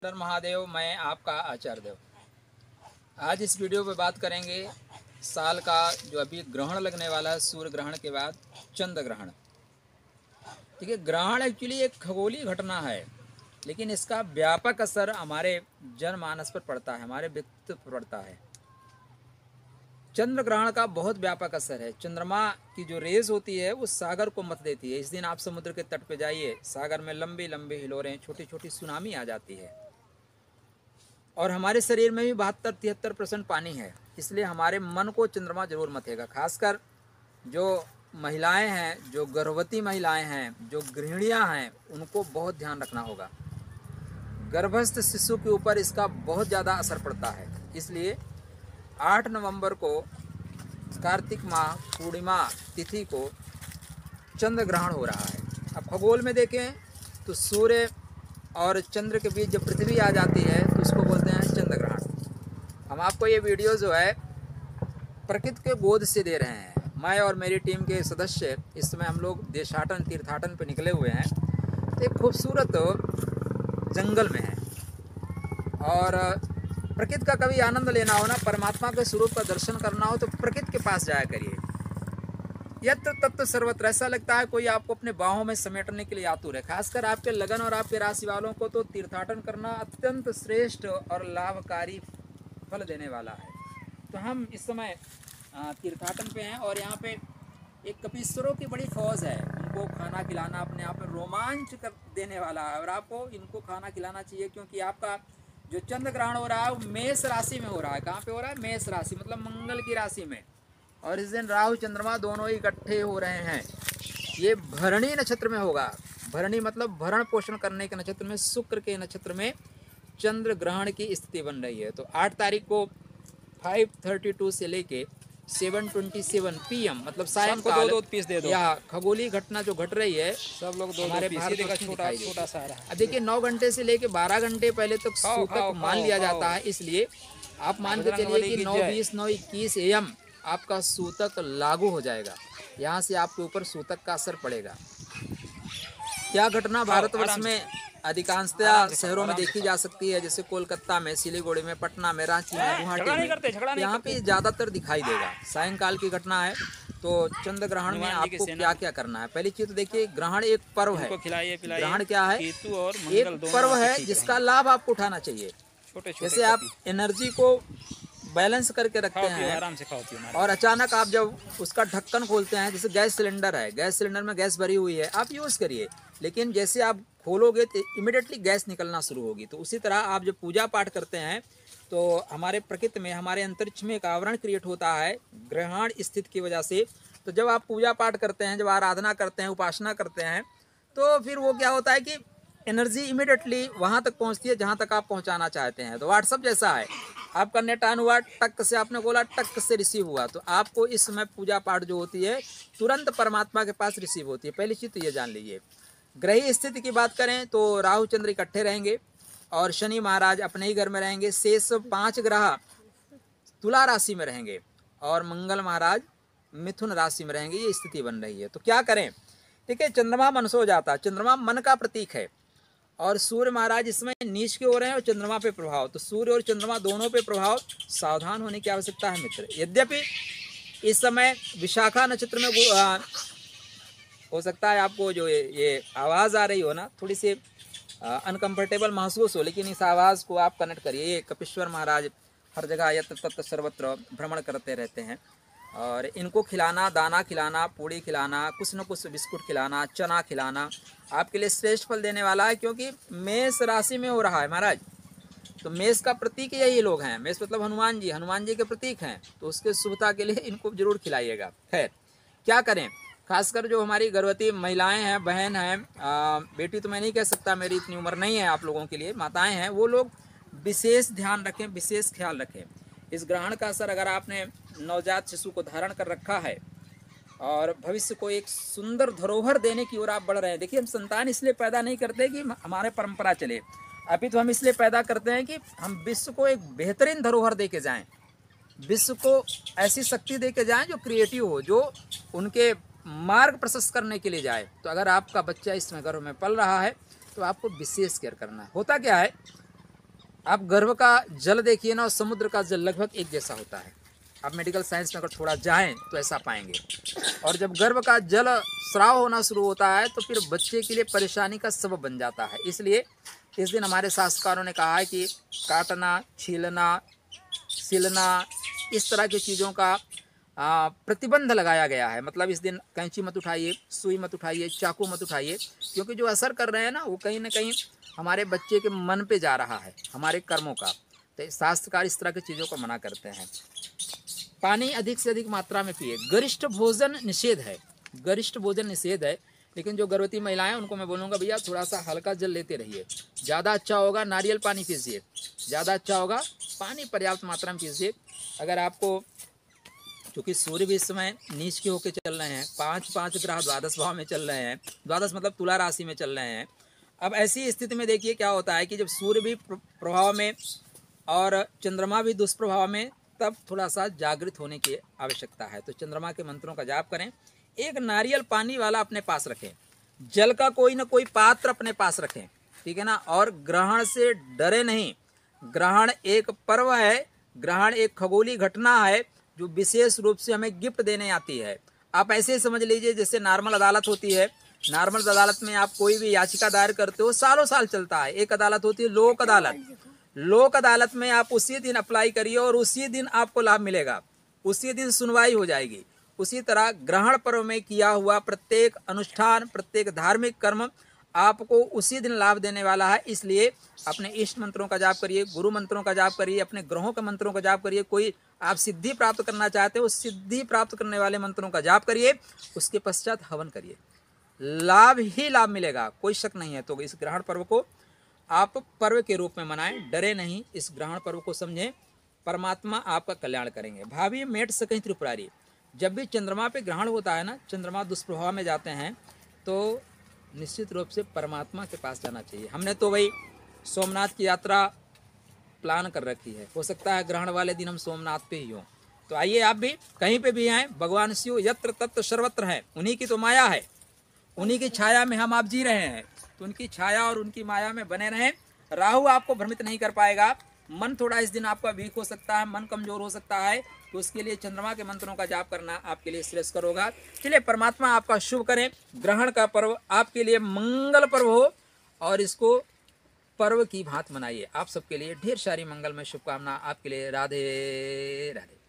हर महादेव। मैं आपका आचार्य देव। आज इस वीडियो में बात करेंगे साल का जो अभी ग्रहण लगने वाला है, सूर्य ग्रहण के बाद चंद्र ग्रहण। ठीक है, ग्रहण एक्चुअली एक खगोलीय घटना है, लेकिन इसका व्यापक असर हमारे जनमानस पर पड़ता है, हमारे व्यक्तित्व पर पड़ता है। चंद्र ग्रहण का बहुत व्यापक असर है। चंद्रमा की जो रेज होती है वो सागर को मत देती है। इस दिन आप समुद्र के तट पे जाइए, सागर में लंबी लंबी हिलोरें, छोटी छोटी सुनामी आ जाती है। और हमारे शरीर में भी 72-73% पानी है, इसलिए हमारे मन को चंद्रमा जरूर मथेगा। खासकर जो महिलाएं हैं, जो गर्भवती महिलाएं हैं, जो गृहिणियां हैं, उनको बहुत ध्यान रखना होगा। गर्भस्थ शिशु के ऊपर इसका बहुत ज़्यादा असर पड़ता है। इसलिए 8 नवंबर को कार्तिक माह पूर्णिमा तिथि को चंद्र ग्रहण हो रहा है। अब खगोल में देखें तो सूर्य और चंद्र के बीच जब पृथ्वी आ जाती है तो इसको बोलते हैं चंद्र ग्रहण। हम आपको ये वीडियो जो है प्रकृति के गोद से दे रहे हैं। मैं और मेरी टीम के सदस्य इस समय हम लोग देशाटन तीर्थाटन पर निकले हुए हैं। तो एक खूबसूरत जंगल में है, और प्रकृति का कभी आनंद लेना हो ना, परमात्मा के स्वरूप का दर्शन करना हो तो प्रकृति के पास जाया करिए। यत्र तत्र सर्वत्र। ऐसा लगता है कोई आपको अपने बाहों में समेटने के लिए आतुर है। खासकर आपके लगन और आपके राशि वालों को तो तीर्थाटन करना अत्यंत श्रेष्ठ और लाभकारी फल देने वाला है। तो हम इस समय तीर्थाटन पे हैं, और यहाँ पे एक कपीश्वरों की बड़ी फौज है। उनको खाना खिलाना अपने आप में रोमांच कर देने वाला है, और आपको इनको खाना खिलाना चाहिए, क्योंकि आपका जो चंद्र ग्रहण हो रहा है वो मेष राशि में हो रहा है। कहाँ पे हो रहा है? मेष राशि, मतलब मंगल की राशि में। और इस दिन राहु चंद्रमा दोनों ही इकट्ठे हो रहे हैं। ये भरणी नक्षत्र में होगा। भरणी मतलब भरण पोषण करने के नक्षत्र में, शुक्र के नक्षत्र में चंद्र ग्रहण की स्थिति बन रही है। तो 8 तारीख को 5:32 से लेके 7:27 PM, मतलब सायंकाल यह खगोलीय घटना जो घट रही है, सब लोग हमारे भारत का छोटा सा रहा है। अब देखिए 9 घंटे से लेके 12 घंटे पहले तक सूतक मान लिया जाता है। इसलिए आप मान के चलिए कि 9:20 9:21 AM आपका सूतक लागू हो जाएगा। यहाँ से आपके ऊपर सूतक का असर पड़ेगा। क्या घटना भारतवर्ष में अधिकांशतः शहरों में देखी जा सकती है, जैसे कोलकाता में, सिलीगुड़ी में, पटना में, रांची में, गुवाहाटी में, यहाँ पे ज़्यादातर दिखाई देगा। सायंकाल की घटना है। तो चंद्र ग्रहण में आपको क्या क्या करना है? पहली चीज तो देखिए, ग्रहण एक पर्व है। ग्रहण क्या है? एक पर्व है जिसका लाभ आपको उठाना चाहिए। जैसे आप एनर्जी को बैलेंस करके रखते हैं आराम से खाओ, और अचानक आप जब उसका ढक्कन खोलते हैं, जैसे गैस सिलेंडर है, गैस सिलेंडर में गैस भरी हुई है, आप यूज़ करिए, लेकिन जैसे आप खोलोगे तो इमिडिएटली गैस निकलना शुरू होगी। तो उसी तरह आप जब पूजा पाठ करते हैं तो हमारे प्रकृति में, हमारे अंतरिक्ष में एक आवरण क्रिएट होता है ग्रहण स्थिति की वजह से। तो जब आप पूजा पाठ करते हैं, जब आराधना करते हैं, उपासना करते हैं, तो फिर वो क्या होता है कि एनर्जी इमिडिएटली वहाँ तक पहुँचती है जहाँ तक आप पहुँचाना चाहते हैं। तो व्हाट्सअप जैसा है, आपका नेट ऑन हुआ, टक से आपने बोला, टक से रिसीव हुआ। तो आपको इस समय पूजा पाठ जो होती है तुरंत परमात्मा के पास रिसीव होती है। पहली चीज़ तो ये जान लीजिए। ग्रही स्थिति की बात करें तो राहु चंद्र इकट्ठे रहेंगे, और शनि महाराज अपने ही घर में रहेंगे। शेष 5 ग्रह तुला राशि में रहेंगे, और मंगल महाराज मिथुन राशि में रहेंगे। ये स्थिति बन रही है। तो क्या करें? ठीक है, चंद्रमा मन से हो जाता है। चंद्रमा मन का प्रतीक है, और सूर्य महाराज इसमें नीच के हो रहे हैं, और चंद्रमा पे प्रभाव। तो सूर्य और चंद्रमा दोनों पे प्रभाव। सावधान होने की आवश्यकता है मित्र। यद्यपि इस समय विशाखा नक्षत्र में हो सकता है आपको जो ये आवाज़ आ रही हो ना, थोड़ी सी अनकंफर्टेबल महसूस हो, लेकिन इस आवाज़ को आप कनेक्ट करिए। ये कपीश्वर महाराज हर जगह यत्र तत्र सर्वत्र भ्रमण करते रहते हैं, और इनको खिलाना, दाना खिलाना, पूड़ी खिलाना, कुछ न कुछ बिस्कुट खिलाना, चना खिलाना आपके लिए श्रेष्ठ फल देने वाला है। क्योंकि मेष राशि में हो रहा है महाराज। तो मेष का प्रतीक यही लोग हैं। मेष मतलब हनुमान जी, हनुमान जी के प्रतीक हैं। तो उसके शुभता के लिए इनको जरूर खिलाइएगा। खैर, क्या करें? खासकर जो हमारी गर्भवती महिलाएं हैं, बहन हैं, बेटी तो मैं नहीं कह सकता, मेरी इतनी उम्र नहीं है आप लोगों के लिए, माताएं हैं, वो लोग विशेष ध्यान रखें, विशेष ख्याल रखें। इस ग्रहण का असर अगर आपने नवजात शिशु को धारण कर रखा है, और भविष्य को एक सुंदर धरोहर देने की ओर आप बढ़ रहे हैं। देखिए, हम संतान इसलिए पैदा नहीं करते कि हमारे परंपरा चले, अभी तो हम इसलिए पैदा करते हैं कि हम विश्व को एक बेहतरीन धरोहर दे के जाएँ, विश्व को ऐसी शक्ति दे के जाएँ जो क्रिएटिव हो, जो उनके मार्ग प्रशस्त करने के लिए जाए। तो अगर आपका बच्चा इस समय गर्भ में पल रहा है तो आपको विशेष केयर करना है। होता क्या है, आप गर्भ का जल देखिए ना और समुद्र का जल लगभग एक जैसा होता है। आप मेडिकल साइंस में अगर थोड़ा जाएं तो ऐसा पाएंगे। और जब गर्भ का जल स्राव होना शुरू होता है तो फिर बच्चे के लिए परेशानी का सबब बन जाता है। इसलिए इस दिन हमारे शास्त्रकारों ने कहा है कि काटना, छीलना, सिलना, इस तरह की चीज़ों का प्रतिबंध लगाया गया है। मतलब इस दिन कैंची मत उठाइए, सुई मत उठाइए, चाकू मत उठाइए, क्योंकि जो असर कर रहे हैं ना वो कहीं ना कहीं हमारे बच्चे के मन पे जा रहा है, हमारे कर्मों का। तो शास्त्रकार इस तरह की चीज़ों को मना करते हैं। पानी अधिक से अधिक मात्रा में पिए। गरिष्ठ भोजन निषेध है, गरिष्ठ भोजन निषेध है। लेकिन जो गर्भवती महिलाएं उनको मैं बोलूँगा भैया थोड़ा सा हल्का जल लेते रहिए। ज़्यादा अच्छा होगा नारियल पानी पीजिए, ज़्यादा अच्छा होगा पानी पर्याप्त मात्रा में पीजिए। अगर आपको, क्योंकि सूर्य भी इस समय नीच के होकर चल रहे हैं, 5 ग्रह द्वादश भाव में चल रहे हैं, द्वादश मतलब तुला राशि में चल रहे हैं। अब ऐसी स्थिति में देखिए क्या होता है कि जब सूर्य भी प्रभाव में और चंद्रमा भी दुष्प्रभाव में, तब थोड़ा सा जागृत होने की आवश्यकता है। तो चंद्रमा के मंत्रों का जाप करें। एक नारियल पानी वाला अपने पास रखें, जल का कोई ना कोई पात्र अपने पास रखें, ठीक है ना। और ग्रहण से डरे नहीं। ग्रहण एक पर्व है, ग्रहण एक खगोलीय घटना है जो विशेष रूप से हमें गिफ्ट देने आती है। आप ऐसे समझ लीजिए जैसे नॉर्मल अदालत होती है, नॉर्मल अदालत में आप कोई भी याचिका दायर करते हो, सालों साल चलता है। एक अदालत होती है लोक अदालत। लोक अदालत में आप उसी दिन अप्लाई करिए और उसी दिन आपको लाभ मिलेगा, उसी दिन सुनवाई हो जाएगी। उसी तरह ग्रहण पर्व में किया हुआ प्रत्येक अनुष्ठान, प्रत्येक धार्मिक कर्म आपको उसी दिन लाभ देने वाला है। इसलिए अपने इष्ट मंत्रों का जाप करिए, गुरु मंत्रों का जाप करिए, अपने ग्रहों के मंत्रों का जाप करिए। कोई आप सिद्धि प्राप्त करना चाहते हो, सिद्धि प्राप्त करने वाले मंत्रों का जाप करिए, उसके पश्चात हवन करिए, लाभ ही लाभ मिलेगा, कोई शक नहीं है। तो इस ग्रहण पर्व को आप पर्व के रूप में मनाएं, डरे नहीं, इस ग्रहण पर्व को समझें, परमात्मा आपका कल्याण करेंगे। भाभी मेट सकें त्रिपुरारी। जब भी चंद्रमा पे ग्रहण होता है ना, चंद्रमा दुष्प्रभाव में जाते हैं, तो निश्चित रूप से परमात्मा के पास जाना चाहिए। हमने तो वही सोमनाथ की यात्रा प्लान कर रखी है, हो सकता है ग्रहण वाले दिन हम सोमनाथ पे ही हों। तो आइए आप भी कहीं पे भी आएँ, भगवान शिव यत्र तत्र सर्वत्र हैं, उन्हीं की तो माया है, उन्हीं की छाया में हम आप जी रहे हैं। तो उनकी छाया और उनकी माया में बने रहें। राहु आपको भ्रमित नहीं कर पाएगा। मन थोड़ा इस दिन आपका वीक हो सकता है, मन कमजोर हो सकता है, तो उसके लिए चंद्रमा के मंत्रों का जाप करना आपके लिए श्रेयस्कर होगा। चलिए परमात्मा आपका शुभ करें। ग्रहण का पर्व आपके लिए मंगल पर्व हो और इसको पर्व की भांति मनाइए। आप सबके लिए ढेर सारी मंगलमय शुभकामना। आपके लिए राधे राधे।